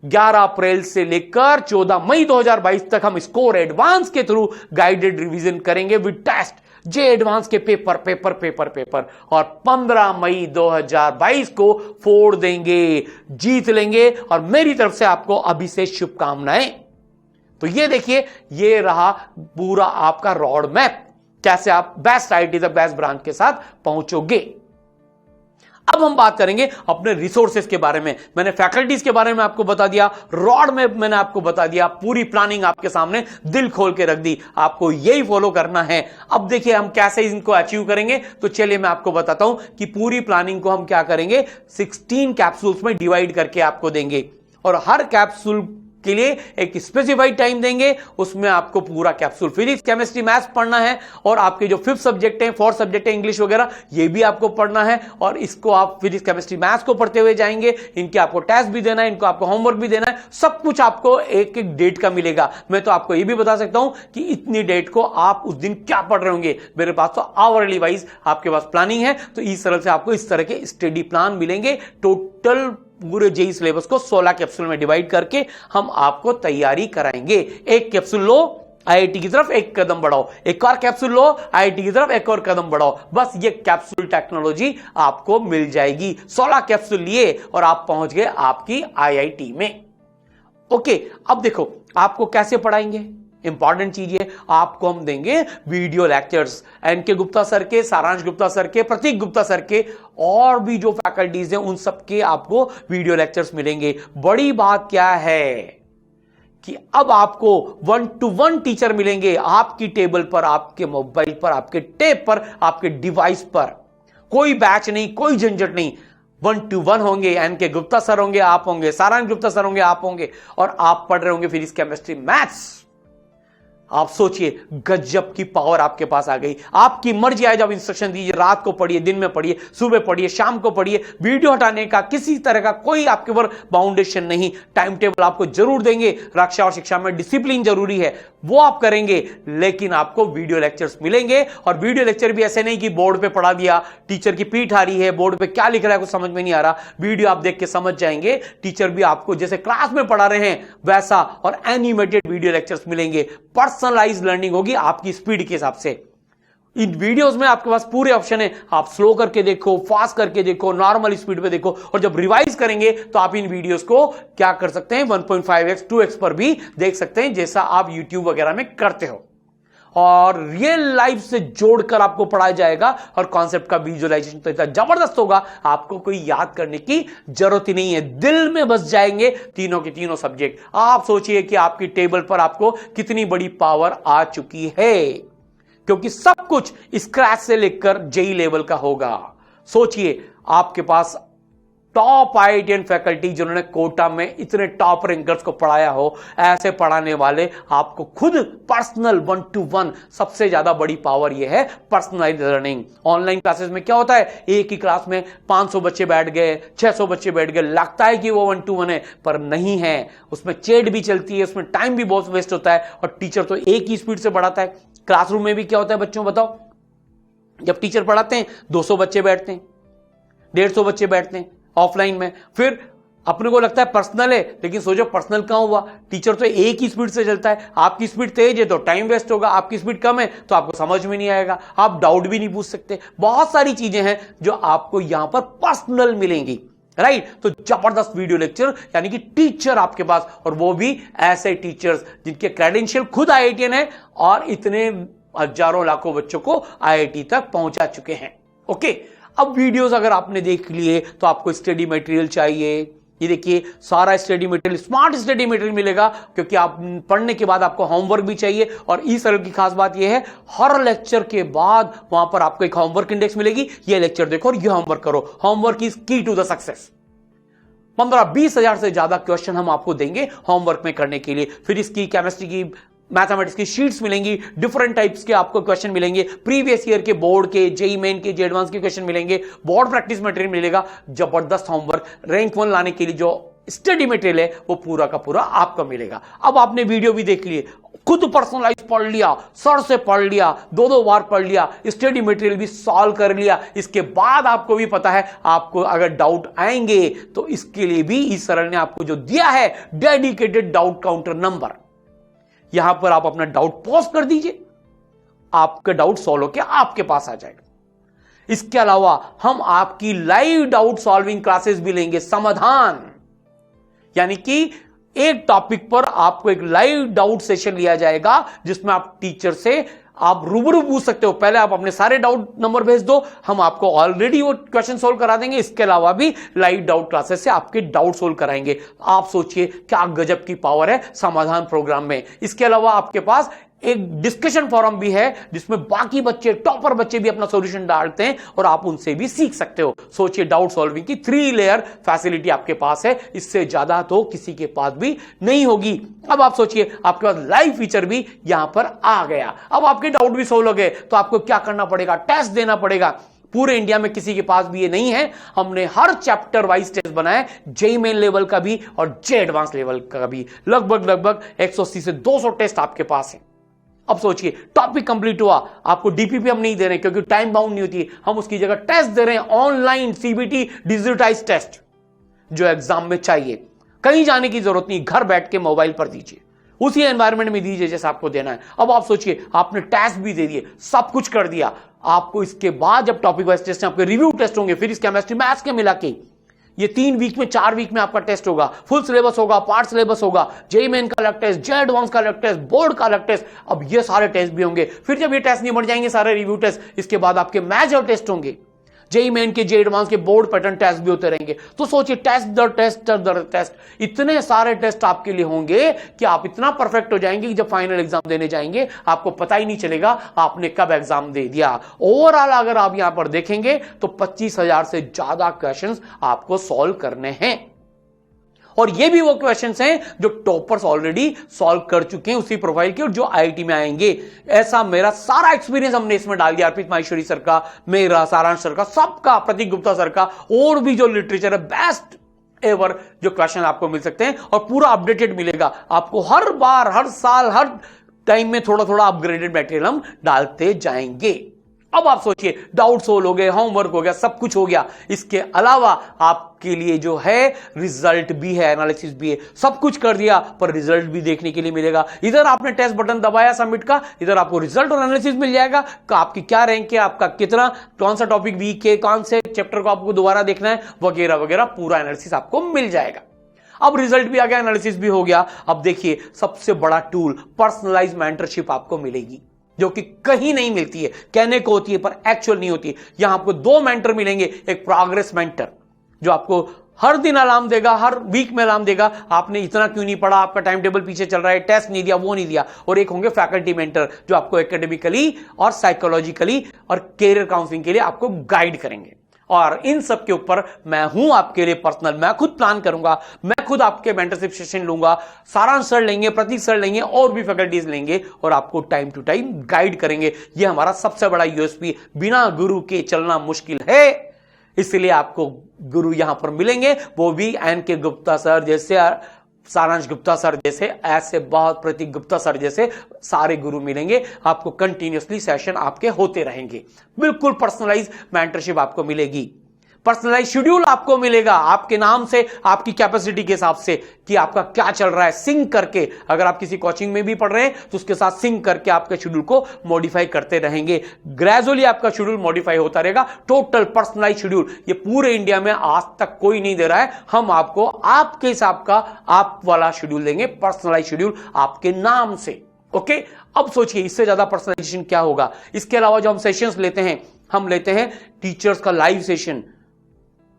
11 अप्रैल से लेकर 14 मई 2022 तक हम स्कोर एडवांस के थ्रू गाइडेड रिवीजन करेंगे विद टेस्ट, जे एडवांस के पेपर पेपर पेपर पेपर, और 15 मई 2022 को फोड़ देंगे, जीत लेंगे। और मेरी तरफ से आपको अभी से शुभकामनाएं। तो ये देखिए, ये रहा पूरा आपका रोड मैप, कैसे आप best IT the best branch के साथ पहुंचोगे। अब हम बात करेंगे अपने रिसोर्सेज के बारे में। मैंने फैकल्टीज के बारे में आपको बता दिया, रोड मैप मैंने आपको बता दिया, पूरी प्लानिंग आपके सामने दिल खोल के रख दी, आपको यही फॉलो करना है। अब देखिए हम कैसे इनको अचीव करेंगे। तो चलिए मैं आपको बताता हूं कि पूरी प्लानिंग को हम क्या करेंगे, 16 कैप्सूल्स में डिवाइड करके आपको देंगे, और हर कैप्सूल के लिए एक स्पेसिफाइड टाइम देंगे। उसमें आपको पूरा कैप्सूल फिजिक्स केमिस्ट्री मैथ्स पढ़ना है, और आपके जो 5th सब्जेक्ट हैं, 4th सब्जेक्ट है इंग्लिश वगैरह, ये भी आपको पढ़ना है। और इसको आप फिजिक्स केमिस्ट्री मैथ्स को पढ़ते हुए जाएंगे, इनके आपको टेस्ट भी देना है, इनको आपको होमवर्क भी देना है, सब कुछ आपको एक एक डेट का मिलेगा। मैं तो आपको ये भी बता सकता हूं कि इतनी डेट को आप उस दिन क्या पढ़ रहे होंगे। मेरे पास तो आवरली वाइज आपके पास प्लानिंग है, तो इस तरह से आपको इस तरह के स्टडी प्लान मिलेंगे। टोटल पूरे जेई सिलेबस को 16 कैप्सूल में डिवाइड करके हम आपको तैयारी कराएंगे। एक कैप्सूल लो, आईआईटी की तरफ एक कदम बढ़ाओ, एक और कैप्सूल लो, आईआईटी की तरफ एक और कदम बढ़ाओ। बस ये कैप्सूल टेक्नोलॉजी आपको मिल जाएगी। 16 कैप्सूल लिए और आप पहुंच गए आपकी आईआईटी में। ओके, अब देखो आपको कैसे पढ़ाएंगे। इंपॉर्टेंट चीज है, आपको हम देंगे video lectures, N K Gupta sir के, सारांश गुप्ता सर के, प्रतीक गुप्ता सर के, और भी जो फैकल्टीज हैं उन सबके आपको वीडियो लेक्चर्स मिलेंगे। बड़ी बात क्या है कि अब आपको 1-to-1 टीचर मिलेंगे, आपकी टेबल पर, आपके मोबाइल पर, आपके टैब पर, आपके डिवाइस पर। कोई बैच नहीं, कोई झंझट नहीं, 1-to-1 होंगे। एनके गुप्ता सर होंगे, आप होंगे, सारांश गुप्ता सर होंगे, आप होंगे, और आप पढ़ रहे होंगे फिजिक्स केमिस्ट्री मैथ्स। आप सोचिए, गजब की पावर आपके पास आ गई। आपकी मर्जी आए, जब इंस्ट्रक्शन दीजिए, रात को पढ़िए, दिन में पढ़िए, सुबह पढ़िए, शाम को पढ़िए। वीडियो हटाने का किसी तरह का कोई आपके ऊपर बाउंडेशन नहीं। टाइम टेबल आपको जरूर देंगे, रक्षा और शिक्षा में डिसिप्लिन जरूरी है, वो आप करेंगे, लेकिन आपको वीडियो लेक्चर्स मिलेंगे। और वीडियो लेक्चर भी ऐसे नहीं कि बोर्ड पे पढ़ा दिया, टीचर की पीठ आ रही है, बोर्ड पे क्या लिख रहा है कुछ समझ में नहीं आ रहा, वीडियो आप देख के समझ जाएंगे। टीचर भी आपको जैसे क्लास में पढ़ा रहे हैं वैसा, और एनिमेटेड वीडियो लेक्चर्स मिलेंगे। पर्सनलाइज लर्निंग होगी आपकी स्पीड के हिसाब से। इन वीडियोस में आपके पास पूरे ऑप्शन है, आप स्लो करके देखो, फास्ट करके देखो, नॉर्मल स्पीड पे देखो, और जब रिवाइज करेंगे तो आप इन वीडियोस को क्या कर सकते हैं, 1.5x 2x पर भी देख सकते हैं, जैसा आप YouTube वगैरह में करते हो। और रियल लाइफ से जोड़कर आपको पढ़ाया जाएगा, और कॉन्सेप्ट का विजुअलाइजेशन तो इतना जबरदस्त होगा, आपको कोई याद करने की जरूरत ही नहीं है, दिल में बस जाएंगे तीनों के तीनों सब्जेक्ट। आप सोचिए कि आपकी टेबल पर आपको कितनी बड़ी पावर आ चुकी है, क्योंकि सब कुछ स्क्रैच से लेकर जेई लेवल का होगा। सोचिए, आपके पास टॉप आईआईटीएन फैकल्टी जिन्होंने कोटा में इतने टॉप रैंकर्स को पढ़ाया हो, ऐसे पढ़ाने वाले आपको खुद पर्सनल 1-to-1। सबसे ज्यादा बड़ी पावर यह है पर्सनलाइज्ड लर्निंग। ऑनलाइन क्लासेस में क्या होता है, एक ही क्लास में 500 बच्चे बैठ गए, 600 बच्चे बैठ गए, लगता है कि वो 1-to-1 है, पर नहीं है। उसमें चैट भी चलती है, उसमें टाइम भी बहुत वेस्ट होता है, और टीचर तो एक ही स्पीड से पढ़ाता है। क्लासरूम में भी क्या होता है बच्चों, बताओ, जब टीचर पढ़ाते हैं 200 बच्चे बैठते हैं, 150 बच्चे बैठते हैं ऑफलाइन में। फिर अपने को लगता है पर्सनल है, लेकिन सोचो पर्सनल कहां हुआ, टीचर तो एक ही स्पीड से चलता है। आपकी स्पीड तेज है तो टाइम वेस्ट होगा, आपकी स्पीड कम है तो आपको समझ में नहीं आएगा, आप डाउट भी नहीं पूछ सकते। बहुत सारी चीजें हैं जो आपको यहां पर पर्सनल मिलेंगी, राइट। तो जबरदस्त वीडियो लेक्चर, यानी कि टीचर आपके पास, और वो भी ऐसे टीचर्स जिनके क्रेडेंशियल खुद आईआईटीएन है, और इतने हजारों लाखों बच्चों को आईआईटी तक पहुंचा चुके हैं। ओके, अब वीडियोस अगर आपने देख लिए तो आपको स्टडी मटेरियल चाहिए। ये देखिए, सारा study material, smart study material मिलेगा, क्योंकि आप पढ़ने के बाद आपको होमवर्क भी चाहिए। और इस सरल की खास बात यह है, हर लेक्चर के बाद वहां पर आपको एक होमवर्क इंडेक्स मिलेगी, ये लेक्चर देखो और ये होमवर्क करो। होमवर्क इज की टू द सक्सेस। 15-20 हजार से ज्यादा क्वेश्चन हम आपको देंगे होमवर्क में करने के लिए। फिर इसकी केमिस्ट्री की, मैथमेटिक्स की शीट्स मिलेंगी, डिफरेंट टाइप्स के आपको क्वेश्चन मिलेंगे, प्रीवियस ईयर के, बोर्ड के, जेईई मेन के, जे एडवांस के क्वेश्चन मिलेंगे, बोर्ड प्रैक्टिस मटेरियल मिलेगा, जबरदस्त होमवर्क, रैंक 1 लाने के लिए जो स्टडी मटेरियल है वो पूरा का पूरा आपको मिलेगा। अब आपने वीडियो भी देख लिए, खुद पर्सनलाइज पढ़ लिया, सर से पढ़ लिया, 2-2 बार पढ़ लिया, स्टडी मटेरियल भी सॉल्व कर लिया, इसके बाद आपको भी पता है आपको अगर डाउट आएंगे तो इसके लिए भी इस सरल ने आपको जो दिया है डेडिकेटेड डाउट काउंटर नंबर, यहां पर आप अपना डाउट पोस्ट कर दीजिए, आपका डाउट सॉल्व होकर आपके पास आ जाएगा। इसके अलावा हम आपकी लाइव डाउट सॉल्विंग क्लासेस भी लेंगे, समाधान, यानी कि एक टॉपिक पर आपको एक लाइव डाउट सेशन लिया जाएगा जिसमें आप टीचर से आप रूबरू पूछ सकते हो। पहले आप अपने सारे डाउट नंबर भेज दो, हम आपको ऑलरेडी वो क्वेश्चन सोल्व करा देंगे, इसके अलावा भी लाइव डाउट क्लासेस से आपके डाउट सोल्व कराएंगे। आप सोचिए क्या गजब की पावर है समाधान प्रोग्राम में। इसके अलावा आपके पास एक डिस्कशन फोरम भी है जिसमें बाकी बच्चे, टॉपर बच्चे भी अपना सॉल्यूशन डालते हैं और आप उनसे भी सीख सकते हो। सोचिए डाउट सॉल्विंग की 3 लेयर फैसिलिटी आपके पास है, इससे ज्यादा तो किसी के पास भी नहीं होगी। अब आप सोचिए आपके पास लाइव फीचर भी यहां पर आ गया। अब आपके डाउट भी सॉल्व हो गए तो आपको क्या करना पड़ेगा, टेस्ट देना पड़ेगा। पूरे इंडिया में किसी के पास भी ये नहीं है। हमने हर चैप्टर वाइज टेस्ट बनाया, जेईई मेन लेवल का भी और जे एडवांस लेवल का भी, लगभग 180 से 200 टेस्ट आपके पास है। अब सोचिए टॉपिक कंप्लीट हुआ, आपको डीपीपी हम नहीं दे रहे क्योंकि टाइम बाउंड नहीं होती है, हम उसकी जगह टेस्ट दे रहे हैं, ऑनलाइन सीबीटी डिजिटाइज टेस्ट जो एग्जाम में चाहिए। कहीं जाने की जरूरत नहीं, घर बैठ के मोबाइल पर दीजिए, उसी एनवायरनमेंट में दीजिए जैसा आपको देना है। अब आप सोचिए आपने टेस्ट भी दे दिए, सब कुछ कर दिया, आपको इसके बाद जब टॉपिक वाइज टेस्ट आपके रिव्यू टेस्ट होंगे, फिर इस केमिस्ट्री मैथ्स के मिला के ये 3 वीक में 4 वीक में आपका टेस्ट होगा, फुल सिलेबस होगा, पार्ट सिलेबस होगा, जेईई मेन का अलग टेस्ट, जे एडवांस का अलग टेस्ट, बोर्ड का अलग टेस्ट। अब ये सारे टेस्ट भी होंगे। फिर जब ये टेस्ट नहीं बन जाएंगे सारे रिव्यू टेस्ट, इसके बाद आपके मैजर टेस्ट होंगे, जेईई मेन के, जे एडवांस के बोर्ड पैटर्न टेस्ट भी होते रहेंगे। तो सोचिए टेस्ट दर टेस्ट दर टेस्ट, इतने सारे टेस्ट आपके लिए होंगे कि आप इतना परफेक्ट हो जाएंगे कि जब फाइनल एग्जाम देने जाएंगे आपको पता ही नहीं चलेगा आपने कब एग्जाम दे दिया। ओवरऑल अगर आप यहां पर देखेंगे तो 25,000 से ज्यादा क्वेश्चंस आपको सॉल्व करने हैं और ये भी वो क्वेश्चंस हैं जो टॉपर्स ऑलरेडी सॉल्व कर चुके हैं उसी प्रोफाइल के और जो आईआईटी में आएंगे। ऐसा मेरा सारा एक्सपीरियंस हमने इसमें डाल दिया, अर्पित माहेश्वरी सर का, मेरा, सारांश सर का, सबका, प्रतीक गुप्ता सर का, और भी जो लिटरेचर है बेस्ट एवर जो क्वेश्चन आपको मिल सकते हैं और पूरा अपडेटेड मिलेगा आपको। हर बार, हर साल, हर टाइम में थोड़ा थोड़ा अपग्रेडेड मटेरियल हम डालते जाएंगे। अब आप सोचिए डाउट सोल्व हो गए, होमवर्क हो गया, सब कुछ हो गया, इसके अलावा आपके लिए जो है रिजल्ट भी है, एनालिसिस भी है, सब कुछ कर दिया पर रिजल्ट भी देखने के लिए मिलेगा। इधर आपने टेस्ट बटन दबाया सबमिट का, इधर आपको रिजल्ट और एनालिसिस मिल जाएगा, आपकी क्या रैंक है, आपका कितना, कौन सा टॉपिक वीक है, कौन से चैप्टर को आपको दोबारा देखना है, वगैरह वगैरह पूरा एनालिसिस आपको मिल जाएगा। अब रिजल्ट भी आ गया, एनालिसिस भी हो गया। अब देखिए सबसे बड़ा टूल पर्सनलाइज मेंटरशिप आपको मिलेगी जो कि कहीं नहीं मिलती है, कहने को होती है पर एक्चुअल नहीं होती है। यहां आपको 2 मेंटर मिलेंगे, एक प्रोग्रेस मेंटर जो आपको हर दिन अलार्म देगा, हर वीक में अलार्म देगा, आपने इतना क्यों नहीं पढ़ा, आपका टाइम टेबल पीछे चल रहा है, टेस्ट नहीं दिया, वो नहीं दिया। और एक होंगे फैकल्टी मेंटर जो आपको एकेडमिकली और साइकोलॉजिकली और कैरियर काउंसलिंग के लिए आपको गाइड करेंगे। और इन सब के ऊपर मैं हूं आपके लिए पर्सनल, मैं खुद प्लान करूंगा, मैं खुद आपके मेंटरशिप सेशन लूंगा, सारांश सर लेंगे, प्रतीक सर लेंगे और भी फैकल्टीज लेंगे और आपको टाइम टू टाइम गाइड करेंगे। यह हमारा सबसे बड़ा यूएसपी, बिना गुरु के चलना मुश्किल है, इसलिए आपको गुरु यहां पर मिलेंगे, वो भी एन.के. गुप्ता सर जैसे, सारांश गुप्ता सर जैसे, ऐसे बहुत, प्रतीक गुप्ता सर जैसे सारे गुरु मिलेंगे आपको। कंटिन्यूअसली सेशन आपके होते रहेंगे, बिल्कुल पर्सनलाइज मेंटरशिप आपको मिलेगी, पर्सनलाइज शेड्यूल आपको मिलेगा आपके नाम से, आपकी कैपेसिटी के हिसाब से कि आपका क्या चल रहा है, सिंक करके। अगर आप किसी कोचिंग में भी पढ़ रहे हैं तो उसके साथ सिंक करके आपके शेड्यूल को मॉडिफाई करते रहेंगे। ग्रेजुअली आपका शेड्यूल मॉडिफाई होता रहेगा, टोटल पर्सनलाइज शेड्यूल। ये पूरे इंडिया में आज तक कोई नहीं दे रहा है, हम आपको आपके हिसाब का आप वाला शेड्यूल देंगे, पर्सनलाइज शेड्यूल आपके नाम से। ओके, अब सोचिए इससे ज्यादा पर्सनलाइजेशन क्या होगा। इसके अलावा जो हम सेशंस लेते हैं, हम लेते हैं टीचर्स का लाइव सेशन,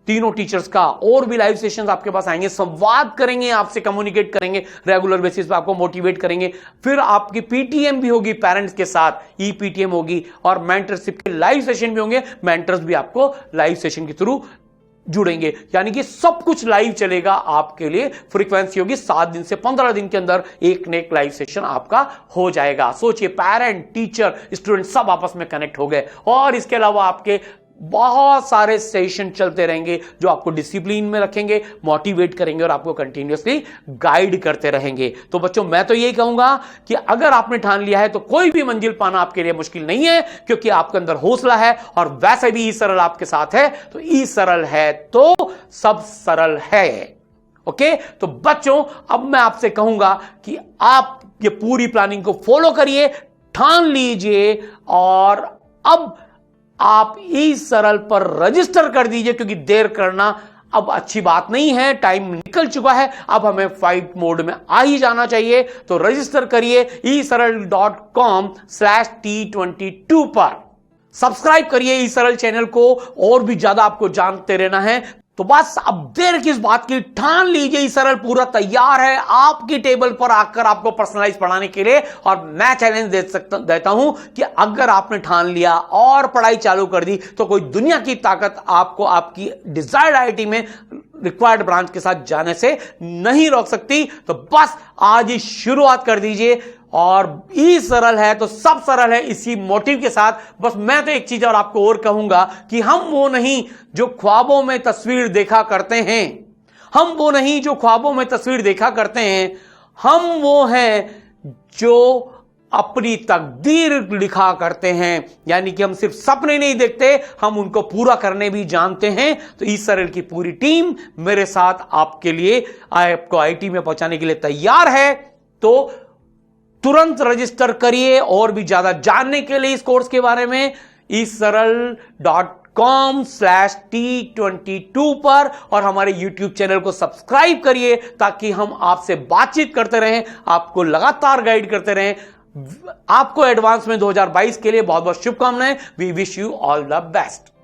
तीनों टीचर्स का, और भी लाइव सेशंस आपके पास आएंगे, संवाद करेंगे, आपसे कम्युनिकेट करेंगे रेगुलर बेसिस पे, आपको मोटिवेट करेंगे। फिर आपकी पीटीएम भी होगी पेरेंट्स के साथ, ई पीटीएम होगी, और मेंटरशिप के लाइव सेशन भी होंगे, मेंटर्स भी आपको लाइव सेशन के थ्रू जुड़ेंगे, यानी कि सब कुछ लाइव चलेगा आपके लिए। फ्रीक्वेंसी होगी 7 दिन से 15 दिन के अंदर एक न एक लाइव सेशन आपका हो जाएगा। सोचिए, पेरेंट, टीचर, स्टूडेंट सब आपस में कनेक्ट हो गए। और इसके अलावा आपके बहुत सारे सेशन चलते रहेंगे जो आपको डिसिप्लिन में रखेंगे, मोटिवेट करेंगे और आपको कंटिन्यूअसली गाइड करते रहेंगे। तो बच्चों, मैं तो यही कहूंगा कि अगर आपने ठान लिया है तो कोई भी मंजिल पाना आपके लिए मुश्किल नहीं है, क्योंकि आपके अंदर हौसला है और वैसे भी ई सरल आपके साथ है। तो ई सरल है तो सब सरल है। ओके, तो बच्चों, अब मैं आपसे कहूंगा कि आप ये पूरी प्लानिंग को फॉलो करिए, ठान लीजिए और अब आप ई सरल पर रजिस्टर कर दीजिए, क्योंकि देर करना अब अच्छी बात नहीं है। टाइम निकल चुका है, अब हमें फाइट मोड में आ ही जाना चाहिए। तो रजिस्टर करिए eSaral.com/T22 पर। सब्सक्राइब करिए ई सरल चैनल को, और भी ज्यादा आपको जानते रहना है। तो बस अब देर किस बात की, ठान लीजिए ई सरल पूरा तैयार है आपकी टेबल पर आकर आपको पर्सनलाइज पढ़ाने के लिए। और मैं चैलेंज देता हूं कि अगर आपने ठान लिया और पढ़ाई चालू कर दी तो कोई दुनिया की ताकत आपको आपकी डिजायर्ड आईआईटी में रिक्वायर्ड ब्रांच के साथ जाने से नहीं रोक सकती। तो बस आज ही शुरुआत कर दीजिए। और ई सरल है तो सब सरल है, इसी मोटिव के साथ बस मैं तो एक चीज और आपको और कहूंगा कि हम वो नहीं जो ख्वाबों में तस्वीर देखा करते हैं, हम वो नहीं जो ख्वाबों में तस्वीर देखा करते हैं, हम वो हैं जो अपनी तकदीर लिखा करते हैं। यानी कि हम सिर्फ सपने नहीं देखते, हम उनको पूरा करने भी जानते हैं। तो ई सरल की पूरी टीम मेरे साथ आपके लिए, आपको आईआईटी में पहुंचाने के लिए तैयार है। तो तुरंत रजिस्टर करिए। और भी ज्यादा जानने के लिए इस कोर्स के बारे में eSaral.com/T22 पर और हमारे YouTube चैनल को सब्सक्राइब करिए, ताकि हम आपसे बातचीत करते रहें, आपको लगातार गाइड करते रहें। आपको एडवांस में 2022 के लिए बहुत बहुत शुभकामनाएं। We wish you all the best.